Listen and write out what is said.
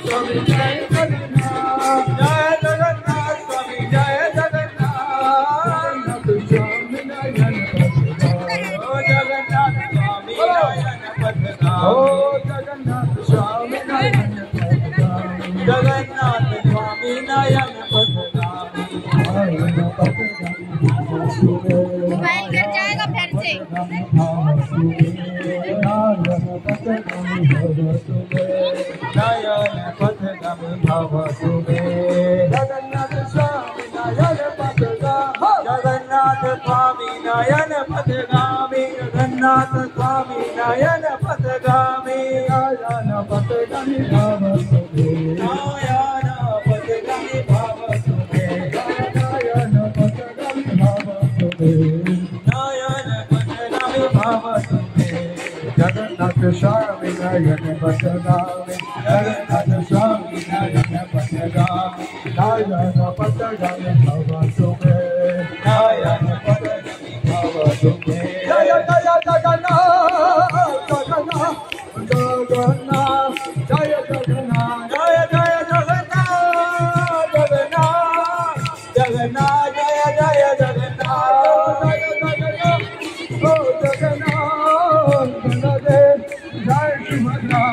Swami Jai Jagannath, Jai Jagannath Swami Jai Jagannath, Swami Nayan Patna, oh Jagannath Swami Nayan Patna, oh Jagannath Swami Nayan Patna, Jagannath Swami Nayan Patna, mobile गिर जाएगा फिर से। नयन पथगामी भव तुमे, जगन्नाथ स्वामी नयन पथगामी, जगन्नाथ स्वामी नयन पथगामी, जगन्नाथ स्वामी नयन पथगामी, नयन पथगामी भव तुमे, नयन पथगामी भव तुमे, नयन पथगामी भव तुमे, नयन पथगामी भव तुमे, जगन्नाथ स्वामी नयन पथगामी, जगन्नाथ स्वामी नयन पथगामी, नयन पथगामी भव तुमे, नयन पथगामी भव तुमे, जय जय जगन्नाथ, जगन्नाथ, जगन्नाथ, जय जगन्नाथ, जय जय जगन्नाथ, जगन्नाथ, जगन्नाथ, जय जय जगन्नाथ, जय जगन्नाथ, ओ जगन्नाथ, जय सुभद्रा,